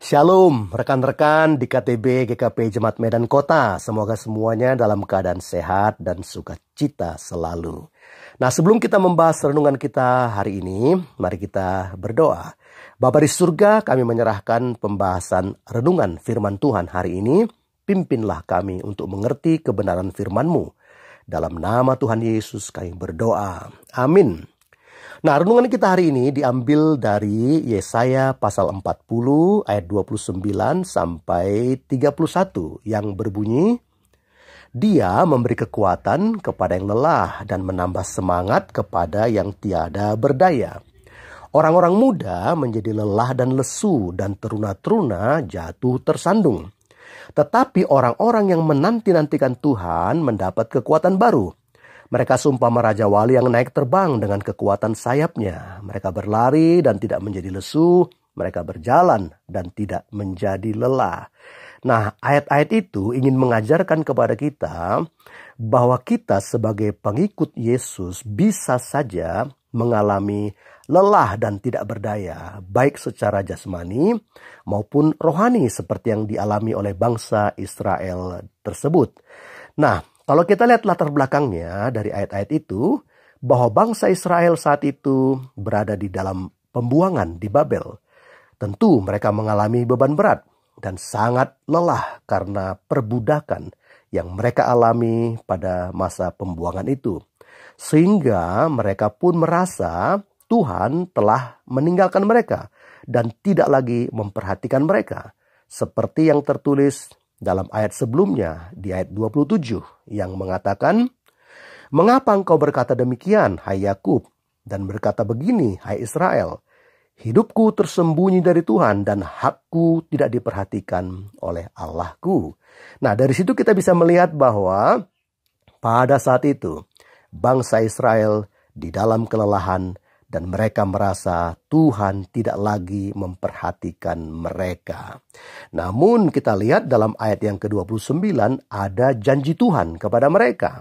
Shalom rekan-rekan di KTB GKP Jemaat Medan Kota. Semoga semuanya dalam keadaan sehat dan sukacita selalu. Nah, sebelum kita membahas renungan kita hari ini, mari kita berdoa. Bapa di surga, kami menyerahkan pembahasan renungan firman Tuhan hari ini. Pimpinlah kami untuk mengerti kebenaran firman-Mu. Dalam nama Tuhan Yesus kami berdoa. Amin. Nah, renungan kita hari ini diambil dari Yesaya pasal 40 ayat 29 sampai 31 yang berbunyi, Dia memberi kekuatan kepada yang lelah dan menambah semangat kepada yang tiada berdaya. Orang-orang muda menjadi lelah dan lesu dan teruna-teruna jatuh tersandung. Tetapi orang-orang yang menanti-nantikan Tuhan mendapat kekuatan baru. Mereka seumpama Raja Wali yang naik terbang dengan kekuatan sayapnya. Mereka berlari dan tidak menjadi lesu. Mereka berjalan dan tidak menjadi lelah. Nah, ayat-ayat itu ingin mengajarkan kepada kita bahwa kita sebagai pengikut Yesus bisa saja mengalami lelah dan tidak berdaya, baik secara jasmani maupun rohani seperti yang dialami oleh bangsa Israel tersebut. Nah, kalau kita lihat latar belakangnya dari ayat-ayat itu, bahwa bangsa Israel saat itu berada di dalam pembuangan di Babel. Tentu mereka mengalami beban berat dan sangat lelah karena perbudakan yang mereka alami pada masa pembuangan itu. Sehingga mereka pun merasa Tuhan telah meninggalkan mereka dan tidak lagi memperhatikan mereka. Seperti yang tertulis dalam ayat sebelumnya, di ayat 27, yang mengatakan, Mengapa engkau berkata demikian, hai Yakub, dan berkata begini, hai Israel, hidupku tersembunyi dari Tuhan dan hakku tidak diperhatikan oleh Allahku. Nah, dari situ kita bisa melihat bahwa pada saat itu, bangsa Israel di dalam kelelahan dan mereka merasa Tuhan tidak lagi memperhatikan mereka. Namun kita lihat dalam ayat yang ke-29 ada janji Tuhan kepada mereka.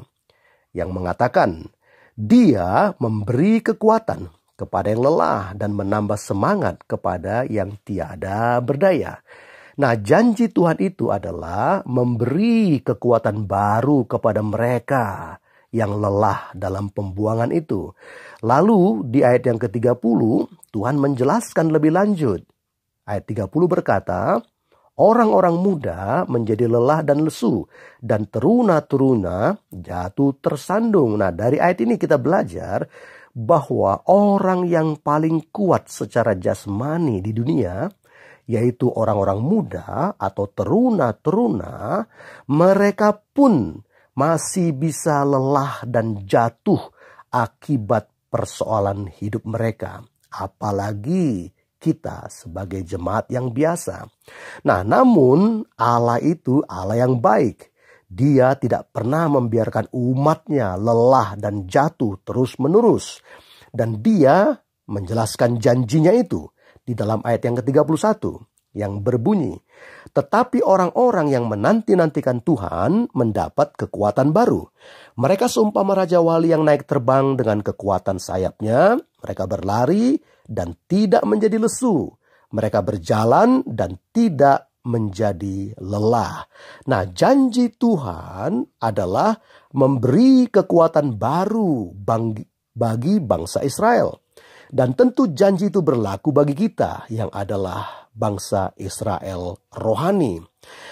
Yang mengatakan, Dia memberi kekuatan kepada yang lelah dan menambah semangat kepada yang tiada berdaya. Nah, janji Tuhan itu adalah memberi kekuatan baru kepada mereka yang lelah dalam pembuangan itu. Lalu di ayat yang ke-30 Tuhan menjelaskan lebih lanjut. Ayat 30 berkata, orang-orang muda menjadi lelah dan lesu dan teruna-teruna jatuh tersandung. Nah, dari ayat ini kita belajar bahwa orang yang paling kuat secara jasmani di dunia, yaitu orang-orang muda atau teruna-teruna, mereka pun masih bisa lelah dan jatuh akibat persoalan hidup mereka. Apalagi kita sebagai jemaat yang biasa. Nah, namun Allah itu Allah yang baik. Dia tidak pernah membiarkan umatnya lelah dan jatuh terus-menerus. Dan dia menjelaskan janjinya itu di dalam ayat yang ke-31 yang berbunyi, tetapi orang-orang yang menanti-nantikan Tuhan mendapat kekuatan baru. Mereka seumpama Raja Wali yang naik terbang dengan kekuatan sayapnya. Mereka berlari dan tidak menjadi lesu. Mereka berjalan dan tidak menjadi lelah. Nah, janji Tuhan adalah memberi kekuatan baru bagi bangsa Israel. Dan tentu janji itu berlaku bagi kita yang adalah bangsa Israel rohani.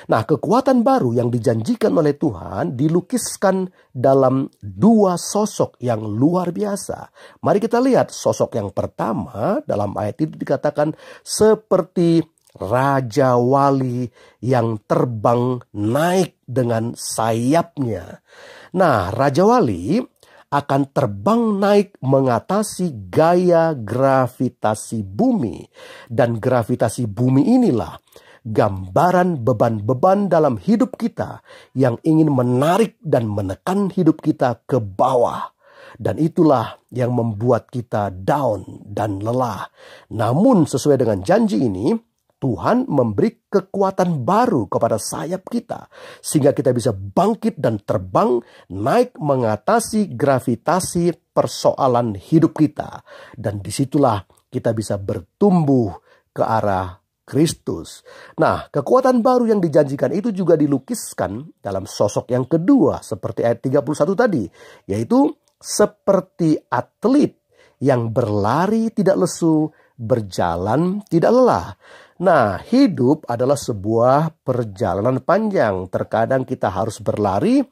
Nah, kekuatan baru yang dijanjikan oleh Tuhan dilukiskan dalam dua sosok yang luar biasa. Mari kita lihat sosok yang pertama dalam ayat itu dikatakan seperti Raja Wali yang terbang naik dengan sayapnya. Nah, Raja Wali akan terbang naik mengatasi gaya gravitasi bumi. Dan gravitasi bumi inilah gambaran beban-beban dalam hidup kita yang ingin menarik dan menekan hidup kita ke bawah. Dan itulah yang membuat kita down dan lelah. Namun sesuai dengan janji ini, Tuhan memberi kekuatan baru kepada sayap kita, sehingga kita bisa bangkit dan terbang naik mengatasi gravitasi persoalan hidup kita. Dan disitulah kita bisa bertumbuh ke arah Kristus. Nah, kekuatan baru yang dijanjikan itu juga dilukiskan dalam sosok yang kedua seperti ayat 31 tadi, yaitu seperti atlet yang berlari tidak lesu, berjalan tidak lelah. Nah, hidup adalah sebuah perjalanan panjang. Terkadang kita harus berlari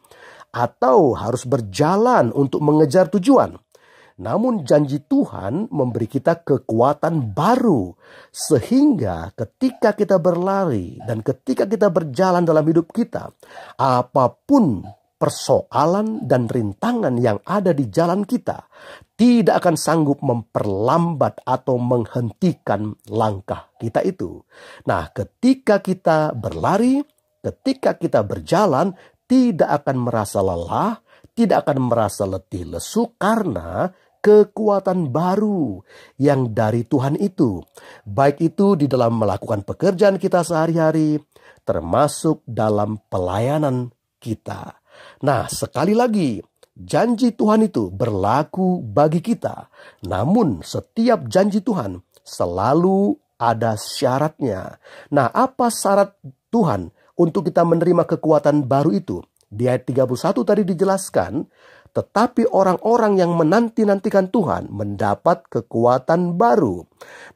atau harus berjalan untuk mengejar tujuan. Namun janji Tuhan memberi kita kekuatan baru. Sehingga ketika kita berlari dan ketika kita berjalan dalam hidup kita, apapun persoalan dan rintangan yang ada di jalan kita, tidak akan sanggup memperlambat atau menghentikan langkah kita itu. Nah, ketika kita berlari, ketika kita berjalan, tidak akan merasa lelah, tidak akan merasa letih lesu karena kekuatan baru yang dari Tuhan itu. Baik itu di dalam melakukan pekerjaan kita sehari-hari, termasuk dalam pelayanan kita. Nah, sekali lagi, janji Tuhan itu berlaku bagi kita. Namun setiap janji Tuhan selalu ada syaratnya. Nah, apa syarat Tuhan untuk kita menerima kekuatan baru itu? Di ayat 31 tadi dijelaskan, tetapi orang-orang yang menanti-nantikan Tuhan mendapat kekuatan baru.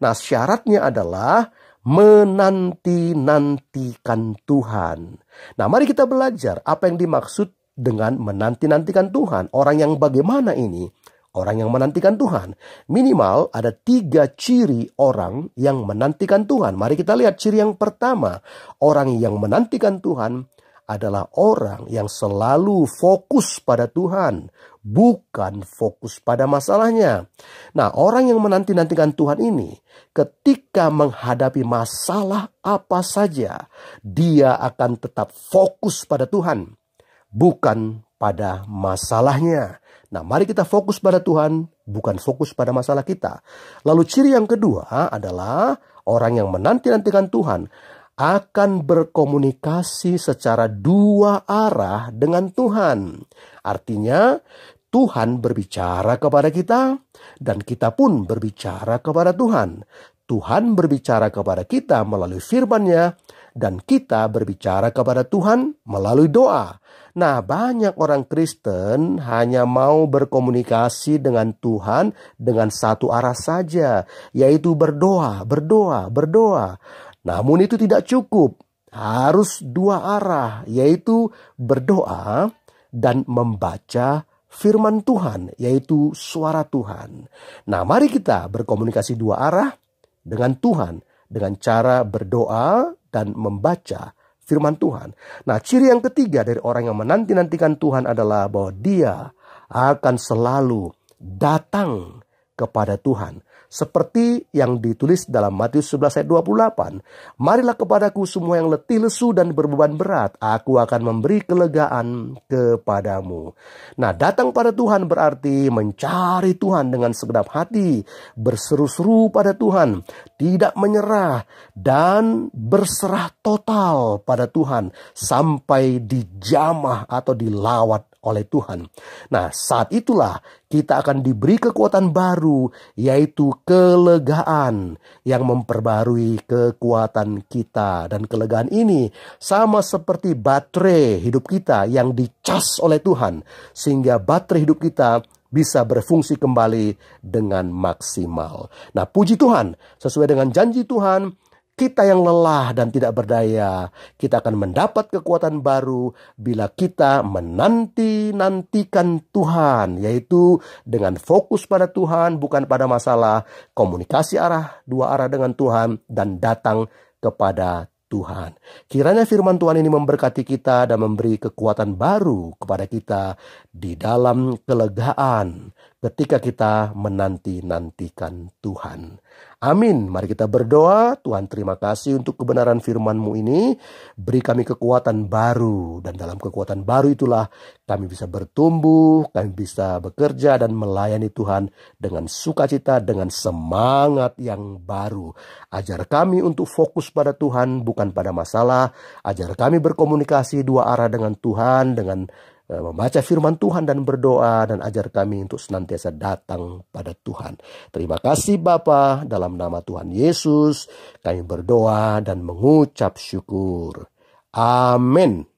Nah, syaratnya adalah menanti-nantikan Tuhan. Nah, mari kita belajar apa yang dimaksud dengan menanti-nantikan Tuhan. Orang yang bagaimana ini? Orang yang menantikan Tuhan. Minimal ada 3 ciri orang yang menantikan Tuhan. Mari kita lihat ciri yang pertama. Orang yang menantikan Tuhan adalah orang yang selalu fokus pada Tuhan, bukan fokus pada masalahnya. Nah, orang yang menanti-nantikan Tuhan ini, ketika menghadapi masalah apa saja, dia akan tetap fokus pada Tuhan, bukan pada masalahnya. Nah, mari kita fokus pada Tuhan, bukan fokus pada masalah kita. Lalu ciri yang kedua adalah orang yang menanti-nantikan Tuhan akan berkomunikasi secara 2 arah dengan Tuhan. Artinya, Tuhan berbicara kepada kita dan kita pun berbicara kepada Tuhan. Tuhan berbicara kepada kita melalui firman-Nya dan kita berbicara kepada Tuhan melalui doa. Nah, banyak orang Kristen hanya mau berkomunikasi dengan Tuhan dengan satu arah saja, yaitu berdoa, berdoa, berdoa. Namun itu tidak cukup, harus 2 arah, yaitu berdoa dan membaca firman Tuhan, yaitu suara Tuhan. Nah, mari kita berkomunikasi 2 arah dengan Tuhan, dengan cara berdoa dan membaca firman Tuhan. Nah, ciri yang ketiga dari orang yang menanti-nantikan Tuhan adalah bahwa dia akan selalu datang kepada Tuhan. Seperti yang ditulis dalam Matius 11 ayat 28. Marilah kepadaku semua yang letih lesu dan berbeban berat. Aku akan memberi kelegaan kepadamu. Nah, datang pada Tuhan berarti mencari Tuhan dengan segenap hati. Berseru-seru pada Tuhan. Tidak menyerah. Dan berserah total pada Tuhan. Sampai dijamah atau dilawat oleh Tuhan. Nah, saat itulah kita akan diberi kekuatan baru, yaitu kelegaan yang memperbarui kekuatan kita. Dan kelegaan ini sama seperti baterai hidup kita yang dicas oleh Tuhan, sehingga baterai hidup kita bisa berfungsi kembali dengan maksimal. Nah, puji Tuhan, sesuai dengan janji Tuhan, kita yang lelah dan tidak berdaya, kita akan mendapat kekuatan baru bila kita menanti-nantikan Tuhan, yaitu dengan fokus pada Tuhan, bukan pada masalah, komunikasi 2 arah dengan Tuhan, dan datang kepada Tuhan. Kiranya firman Tuhan ini memberkati kita dan memberi kekuatan baru kepada kita di dalam kelegaan ketika kita menanti-nantikan Tuhan. Amin. Mari kita berdoa. Tuhan, terima kasih untuk kebenaran firman-Mu ini. Beri kami kekuatan baru. Dan dalam kekuatan baru itulah kami bisa bertumbuh, kami bisa bekerja dan melayani Tuhan dengan sukacita, dengan semangat yang baru. Ajar kami untuk fokus pada Tuhan, bukan pada masalah. Ajar kami berkomunikasi 2 arah dengan Tuhan, dengan membaca firman Tuhan dan berdoa, dan ajar kami untuk senantiasa datang pada Tuhan. Terima kasih Bapa, dalam nama Tuhan Yesus kami berdoa dan mengucap syukur. Amin.